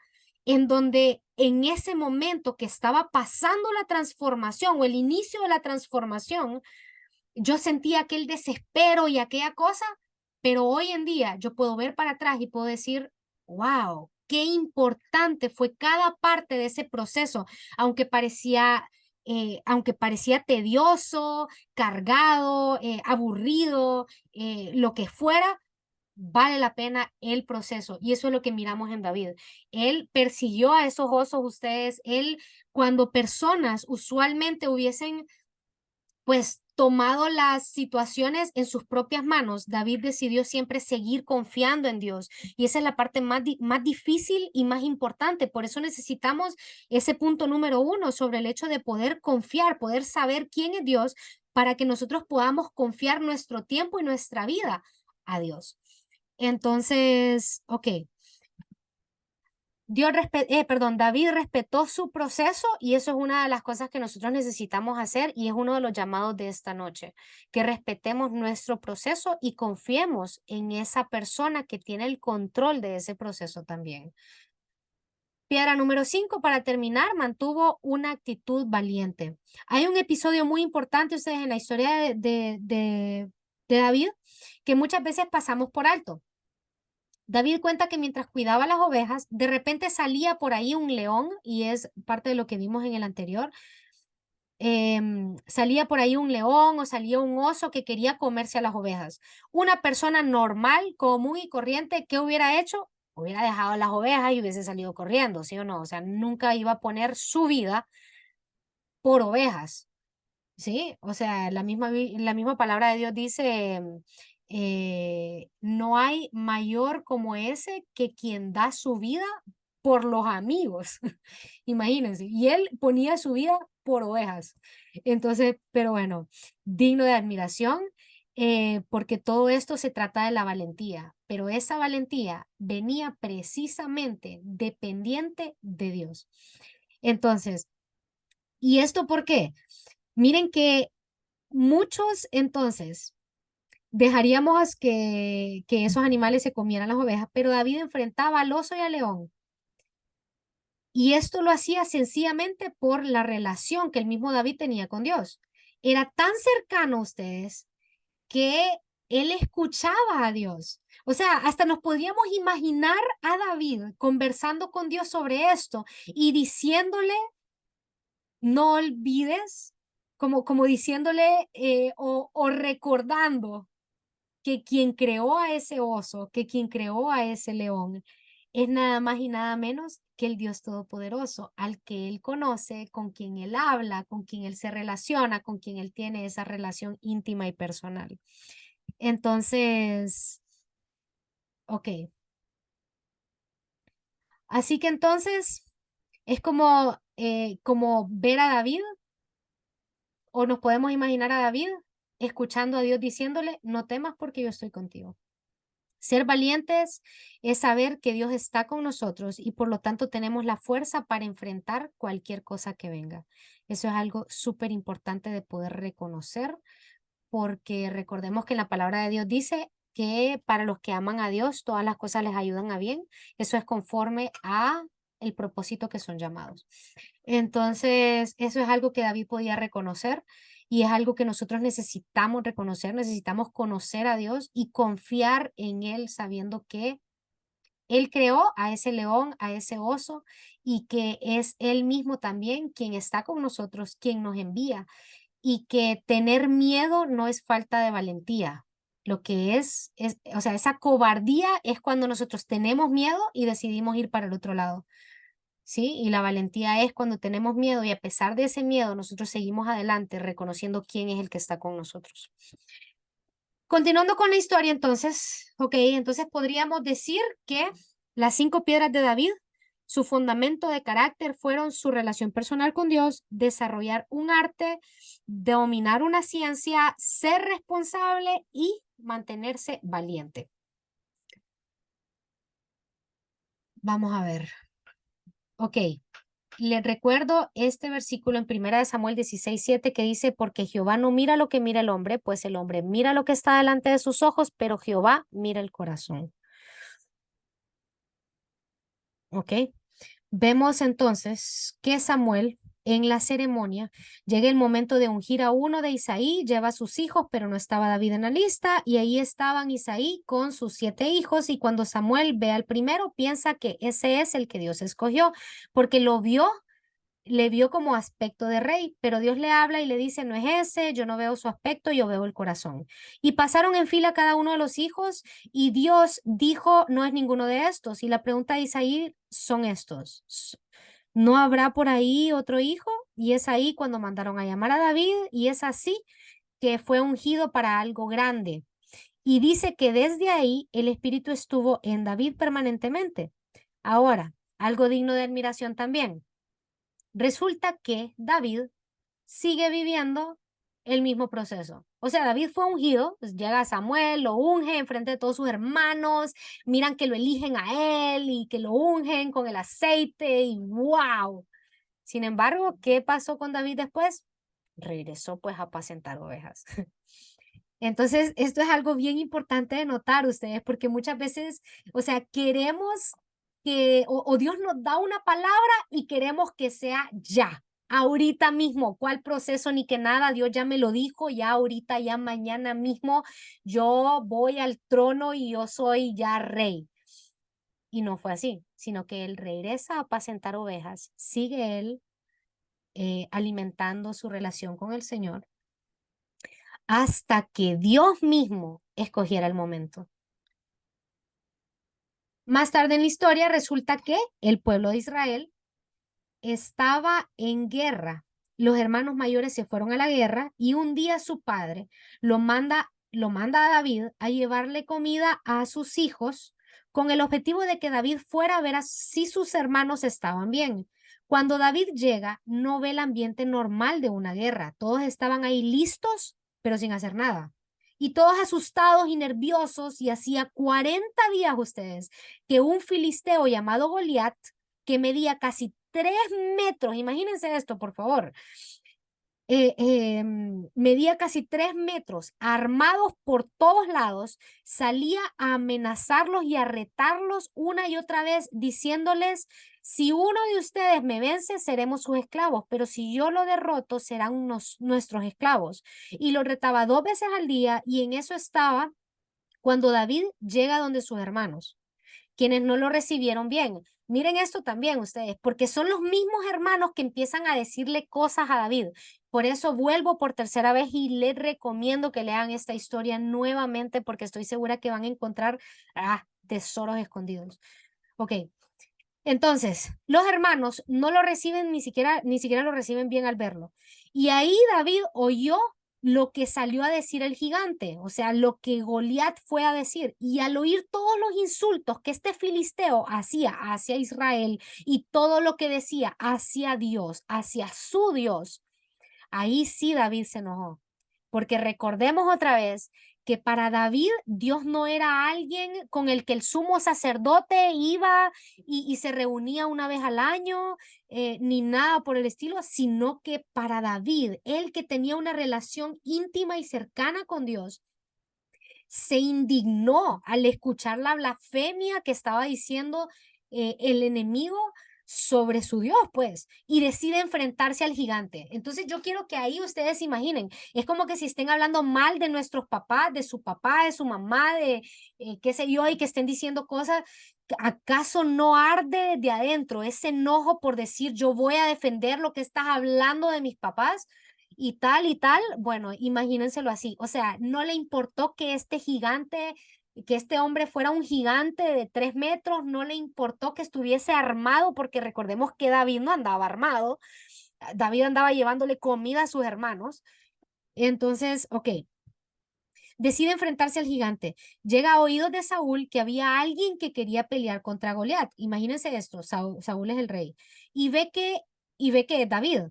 en donde en ese momento que estaba pasando la transformación o el inicio de la transformación, yo sentía aquel desespero y aquella cosa, pero hoy en día yo puedo ver para atrás y puedo decir, wow, qué importante fue cada parte de ese proceso, aunque parecía tedioso, cargado, aburrido, lo que fuera, vale la pena el proceso. Y eso es lo que miramos en David. Él persiguió a esos osos, ustedes, él, cuando personas usualmente hubiesen pues tomado las situaciones en sus propias manos, David decidió siempre seguir confiando en Dios. Y esa es la parte más difícil y más importante. Por eso necesitamos ese punto número uno sobre el hecho de poder confiar, poder saber quién es Dios para que nosotros podamos confiar nuestro tiempo y nuestra vida a Dios. Entonces, ok, David respetó su proceso y eso es una de las cosas que nosotros necesitamos hacer y es uno de los llamados de esta noche, que respetemos nuestro proceso y confiemos en esa persona que tiene el control de ese proceso también. Piedra número 5, para terminar, mantuvo una actitud valiente. Hay un episodio muy importante, ustedes, en la historia de David, que muchas veces pasamos por alto. David cuenta que mientras cuidaba las ovejas, de repente salía por ahí un león, y es parte de lo que vimos en el anterior. Salía por ahí un león o salía un oso que quería comerse a las ovejas. Una persona normal, común y corriente, ¿qué hubiera hecho? Hubiera dejado las ovejas y hubiese salido corriendo, ¿sí o no? O sea, nunca iba a poner su vida por ovejas. Sí, o sea, la misma palabra de Dios dice, no hay mayor como ese que quien da su vida por los amigos. Imagínense, y él ponía su vida por ovejas. Entonces, pero bueno, digno de admiración, porque todo esto se trata de la valentía, pero esa valentía venía precisamente dependiente de Dios. Entonces, ¿y esto por qué? Miren que muchos entonces dejaríamos que esos animales se comieran las ovejas, pero David enfrentaba al oso y al león. Y esto lo hacía sencillamente por la relación que el mismo David tenía con Dios. Era tan cercano a ustedes que él escuchaba a Dios. O sea, hasta nos podríamos imaginar a David conversando con Dios sobre esto y diciéndole, no olvides, como diciéndole o recordando que quien creó a ese oso, que quien creó a ese león, es nada más y nada menos que el Dios Todopoderoso, al que él conoce, con quien él habla, con quien él se relaciona, con quien él tiene esa relación íntima y personal. Entonces, ok. Así que entonces es como ver a David, o nos podemos imaginar a David escuchando a Dios diciéndole, no temas porque yo estoy contigo. Ser valientes es saber que Dios está con nosotros y por lo tanto tenemos la fuerza para enfrentar cualquier cosa que venga. Eso es algo súper importante de poder reconocer, porque recordemos que la palabra de Dios dice que para los que aman a Dios todas las cosas les ayudan a bien. Eso es conforme a el propósito que son llamados. Entonces, eso es algo que David podía reconocer y es algo que nosotros necesitamos reconocer, necesitamos conocer a Dios y confiar en Él sabiendo que Él creó a ese león, a ese oso y que es Él mismo también quien está con nosotros, quien nos envía y que tener miedo no es falta de valentía. Lo que o sea, esa cobardía es cuando nosotros tenemos miedo y decidimos ir para el otro lado. ¿Sí? Y la valentía es cuando tenemos miedo y a pesar de ese miedo nosotros seguimos adelante reconociendo quién es el que está con nosotros. Continuando con la historia, entonces, ok, entonces podríamos decir que las 5 piedras de David, su fundamento de carácter fueron su relación personal con Dios, desarrollar un arte, dominar una ciencia, ser responsable y mantenerse valiente. Vamos a ver. Ok, les recuerdo este versículo en 1 Samuel 16:7 que dice, porque Jehová no mira lo que mira el hombre, pues el hombre mira lo que está delante de sus ojos, pero Jehová mira el corazón. ¿Ok? Vemos entonces que Samuel en la ceremonia llega el momento de ungir a uno de Isaí, lleva a sus hijos, pero no estaba David en la lista, y ahí estaban Isaí con sus 7 hijos, y cuando Samuel ve al primero, piensa que ese es el que Dios escogió, porque lo vio, le vio como aspecto de rey, pero Dios le habla y le dice, no es ese, yo no veo su aspecto, yo veo el corazón. Y pasaron en fila cada uno de los hijos y Dios dijo, no es ninguno de estos. Y la pregunta de Isaí son estos. ¿No habrá por ahí otro hijo? Y es ahí cuando mandaron a llamar a David y es así que fue ungido para algo grande. Y dice que desde ahí el Espíritu estuvo en David permanentemente. Ahora, algo digno de admiración también. Resulta que David sigue viviendo el mismo proceso. O sea, David fue ungido, pues llega Samuel, lo unge en frente de todos sus hermanos, miran que lo eligen a él y que lo ungen con el aceite y wow. Sin embargo, ¿qué pasó con David después? Regresó pues a apacentar ovejas. Entonces, esto es algo bien importante de notar ustedes, porque muchas veces, o sea, queremos que, o Dios nos da una palabra y queremos que sea ya, ahorita mismo, cuál proceso ni que nada, Dios ya me lo dijo, ya ahorita, ya mañana mismo, yo voy al trono y yo soy ya rey. Y no fue así, sino que él regresa a apacentar ovejas, sigue él alimentando su relación con el Señor hasta que Dios mismo escogiera el momento. Más tarde en la historia resulta que el pueblo de Israel estaba en guerra. Los hermanos mayores se fueron a la guerra y un día su padre lo manda a David a llevarle comida a sus hijos con el objetivo de que David fuera a ver si sus hermanos estaban bien. Cuando David llega, no ve el ambiente normal de una guerra. Todos estaban ahí listos, pero sin hacer nada. Y todos asustados y nerviosos, y hacía 40 días ustedes que un filisteo llamado Goliat, que medía casi 3 metros, imagínense esto, por favor, medía casi 3 metros, armados por todos lados, salía a amenazarlos y a retarlos una y otra vez, diciéndoles, si uno de ustedes me vence, seremos sus esclavos, pero si yo lo derroto, serán nuestros esclavos. Y lo retaba 2 veces al día y en eso estaba cuando David llega donde sus hermanos quienes no lo recibieron bien. Miren esto también ustedes, porque son los mismos hermanos que empiezan a decirle cosas a David. Por eso vuelvo por tercera vez y les recomiendo que lean esta historia nuevamente porque estoy segura que van a encontrar tesoros escondidos. Ok, entonces, los hermanos no lo reciben ni siquiera lo reciben bien al verlo. Y ahí David oyó lo que salió a decir el gigante, o sea, lo que Goliat fue a decir. Y al oír todos los insultos que este filisteo hacía hacia Israel y todo lo que decía hacia Dios, hacia su Dios, ahí sí David se enojó, porque recordemos otra vez que para David Dios no era alguien con el que el sumo sacerdote iba y se reunía una vez al año, ni nada por el estilo, sino que para David, él que tenía una relación íntima y cercana con Dios, se indignó al escuchar la blasfemia que estaba diciendo el enemigo sobre su Dios, pues, y decide enfrentarse al gigante. Entonces yo quiero que ahí ustedes se imaginen, es como que si estén hablando mal de nuestros papás, de su papá, de su mamá, de qué sé yo, y que estén diciendo cosas, ¿acaso no arde de adentro ese enojo por decir yo voy a defender lo que estás hablando de mis papás? Y tal y tal, bueno, imagínenselo así. O sea, no le importó que este gigante, que este hombre fuera un gigante de 3 metros, no le importó que estuviese armado, porque recordemos que David no andaba armado, David andaba llevándole comida a sus hermanos. Entonces, ok, decide enfrentarse al gigante. Llega a oídos de Saúl que había alguien que quería pelear contra Goliat. Imagínense esto, Saúl es el rey. Y ve que es David.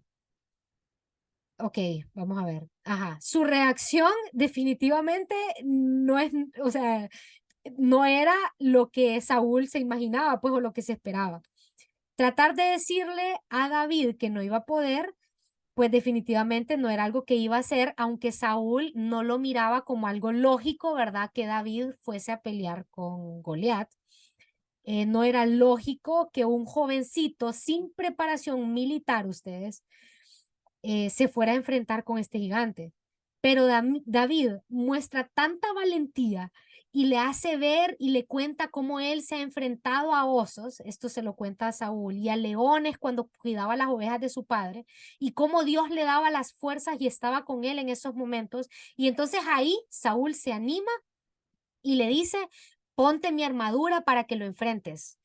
Ok, vamos a ver. Ajá. Su reacción definitivamente no es, o sea, no era lo que Saúl se imaginaba, pues, o lo que se esperaba. Tratar de decirle a David que no iba a poder, pues definitivamente no era algo que iba a hacer, aunque Saúl no lo miraba como algo lógico, ¿verdad? Que David fuese a pelear con Goliat. No era lógico que un jovencito sin preparación militar, ustedes, se fuera a enfrentar con este gigante. Pero David muestra tanta valentía y le hace ver y le cuenta cómo él se ha enfrentado a osos, esto se lo cuenta a Saúl, y a leones cuando cuidaba las ovejas de su padre, y cómo Dios le daba las fuerzas y estaba con él en esos momentos. Y entonces ahí Saúl se anima y le dice, ponte mi armadura para que lo enfrentes.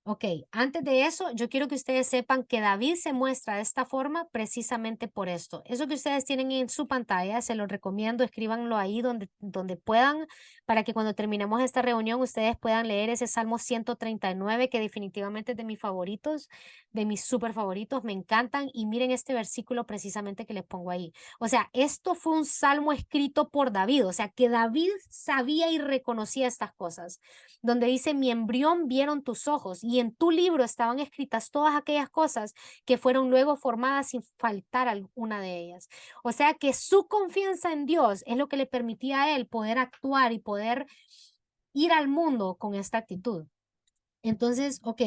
Ok, antes de eso, yo quiero que ustedes sepan que David se muestra de esta forma precisamente por esto. Eso que ustedes tienen en su pantalla, se los recomiendo, escríbanlo ahí donde puedan, para que cuando terminemos esta reunión ustedes puedan leer ese Salmo 139, que definitivamente es de mis favoritos, de mis súper favoritos, me encantan. Y miren este versículo precisamente que les pongo ahí. O sea, esto fue un salmo escrito por David, o sea, que David sabía y reconocía estas cosas, donde dice, mi embrión vieron tus ojos y en tu libro estaban escritas todas aquellas cosas que fueron luego formadas sin faltar alguna de ellas. O sea que su confianza en Dios es lo que le permitía a él poder actuar y poder ir al mundo con esta actitud. Entonces, ok,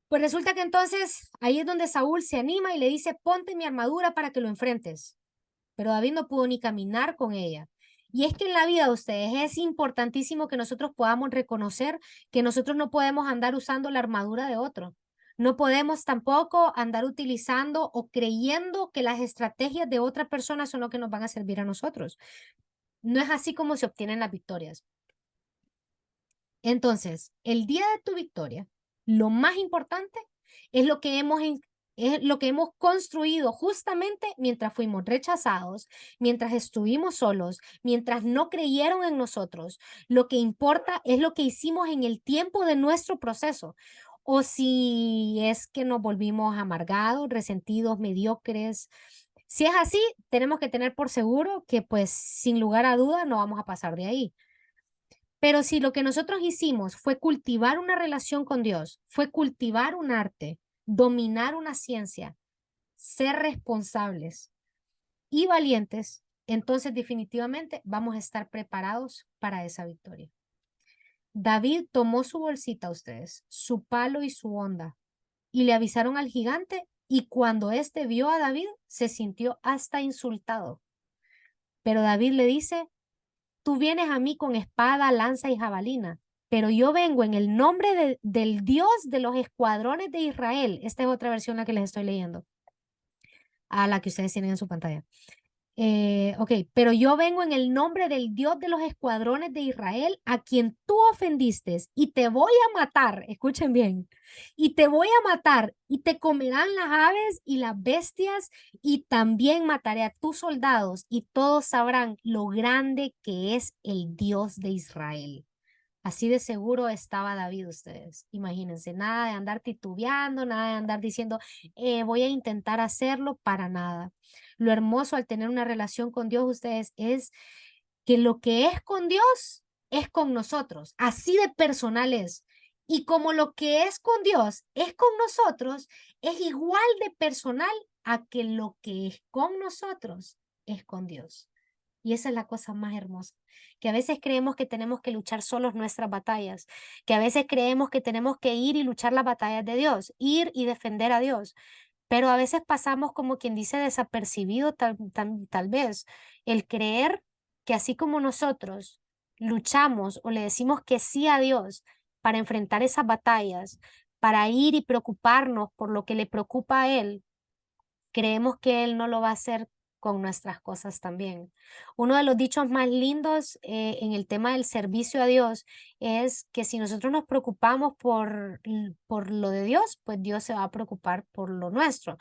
pues resulta que entonces ahí es donde Saúl se anima y le dice, ponte mi armadura para que lo enfrentes. Pero David no pudo ni caminar con ella. Y es que en la vida de ustedes es importantísimo que nosotros podamos reconocer que nosotros no podemos andar usando la armadura de otro. No podemos tampoco andar utilizando o creyendo que las estrategias de otra persona son lo que nos van a servir a nosotros. No es así como se obtienen las victorias. Entonces, el día de tu victoria, lo más importante es es lo que hemos construido justamente mientras fuimos rechazados, mientras estuvimos solos, mientras no creyeron en nosotros. Lo que importa es lo que hicimos en el tiempo de nuestro proceso. O si es que nos volvimos amargados, resentidos, mediocres. Si es así, tenemos que tener por seguro que pues sin lugar a duda no vamos a pasar de ahí. Pero si lo que nosotros hicimos fue cultivar una relación con Dios, fue cultivar un arte, dominar una ciencia, ser responsables y valientes, entonces definitivamente vamos a estar preparados para esa victoria. David tomó su bolsita a ustedes, su palo y su honda, y le avisaron al gigante, y cuando éste vio a David, se sintió hasta insultado. Pero David le dice, tú vienes a mí con espada, lanza y jabalina, pero yo vengo en el nombre del Dios de los escuadrones de Israel. Esta es otra versión la que les estoy leyendo, a la que ustedes tienen en su pantalla. Ok, pero yo vengo en el nombre del Dios de los escuadrones de Israel, a quien tú ofendiste, y te voy a matar, escuchen bien, y te voy a matar, y te comerán las aves y las bestias, y también mataré a tus soldados, y todos sabrán lo grande que es el Dios de Israel. Así de seguro estaba David, ustedes. Imagínense, nada de andar titubeando, nada de andar diciendo, voy a intentar hacerlo, para nada. Lo hermoso al tener una relación con Dios, ustedes, es que lo que es con Dios es con nosotros. Así de personal es. Y como lo que es con Dios es con nosotros, es igual de personal a que lo que es con nosotros es con Dios. Y esa es la cosa más hermosa, que a veces creemos que tenemos que luchar solos nuestras batallas, que a veces creemos que tenemos que ir y luchar las batallas de Dios, ir y defender a Dios, pero a veces pasamos como quien dice desapercibido tal vez el creer que así como nosotros luchamos o le decimos que sí a Dios para enfrentar esas batallas, para ir y preocuparnos por lo que le preocupa a Él, creemos que Él no lo va a hacer con nuestras cosas también. Uno de los dichos más lindos en el tema del servicio a Dios es que si nosotros nos preocupamos por lo de Dios, pues Dios se va a preocupar por lo nuestro.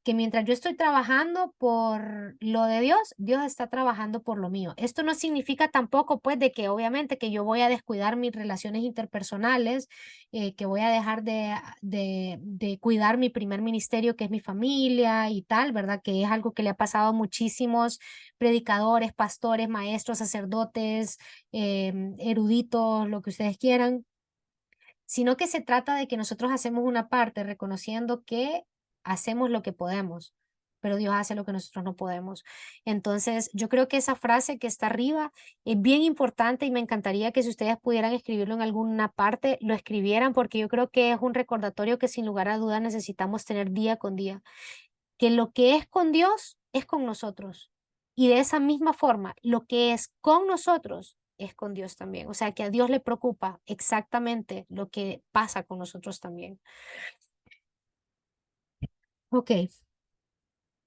que mientras yo estoy trabajando por lo de Dios, Dios está trabajando por lo mío. Esto no significa tampoco, pues, de que obviamente que yo voy a descuidar mis relaciones interpersonales, que voy a dejar de cuidar mi primer ministerio, que es mi familia y tal, ¿verdad? Que es algo que le ha pasado a muchísimos predicadores, pastores, maestros, sacerdotes, eruditos, lo que ustedes quieran, sino que se trata de que nosotros hacemos una parte reconociendo que hacemos lo que podemos, pero Dios hace lo que nosotros no podemos. Entonces, yo creo que esa frase que está arriba es bien importante y me encantaría que si ustedes pudieran escribirlo en alguna parte, lo escribieran porque yo creo que es un recordatorio que sin lugar a dudas necesitamos tener día con día, que lo que es con Dios es con nosotros. Y de esa misma forma, lo que es con nosotros es con Dios también. O sea, que a Dios le preocupa exactamente lo que pasa con nosotros también. Ok.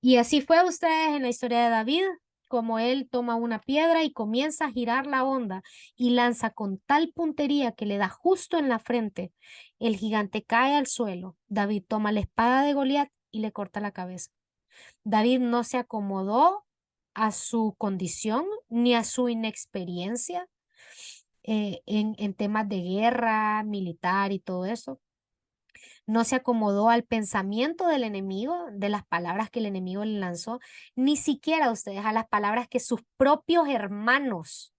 Y así fue ustedes en la historia de David, como él toma una piedra y comienza a girar la onda y lanza con tal puntería que le da justo en la frente. El gigante cae al suelo. David toma la espada de Goliat y le corta la cabeza. David no se acomodó a su condición ni a su inexperiencia en temas de guerra, militar y todo eso. No se acomodó al pensamiento del enemigo, de las palabras que el enemigo le lanzó, ni siquiera ustedes a las palabras que sus propios hermanos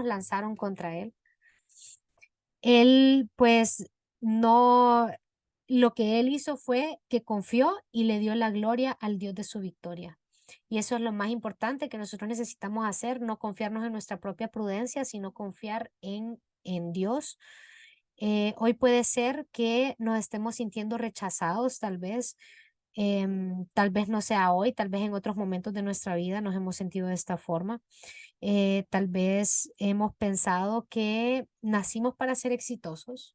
lanzaron contra él. Él, pues, no, lo que él hizo fue que confió y le dio la gloria al Dios de su victoria. Y eso es lo más importante que nosotros necesitamos hacer, no confiarnos en nuestra propia prudencia, sino confiar en Dios. Hoy puede ser que nos estemos sintiendo rechazados, tal vez no sea hoy, tal vez en otros momentos de nuestra vida nos hemos sentido de esta forma. Tal vez hemos pensado que nacimos para ser exitosos,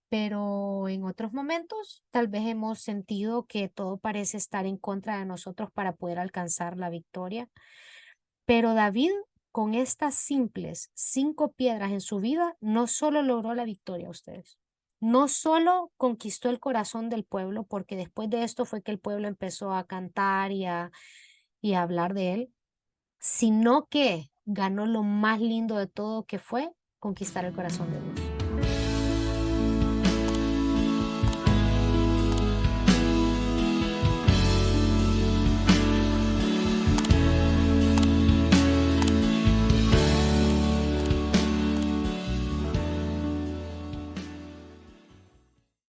pero en otros momentos tal vez hemos sentido que todo parece estar en contra de nosotros para poder alcanzar la victoria. Pero David, con estas simples 5 piedras en su vida, no solo logró la victoria, ustedes. No solo conquistó el corazón del pueblo, porque después de esto fue que el pueblo empezó a cantar y a hablar de él, sino que ganó lo más lindo de todo, que fue conquistar el corazón de Dios.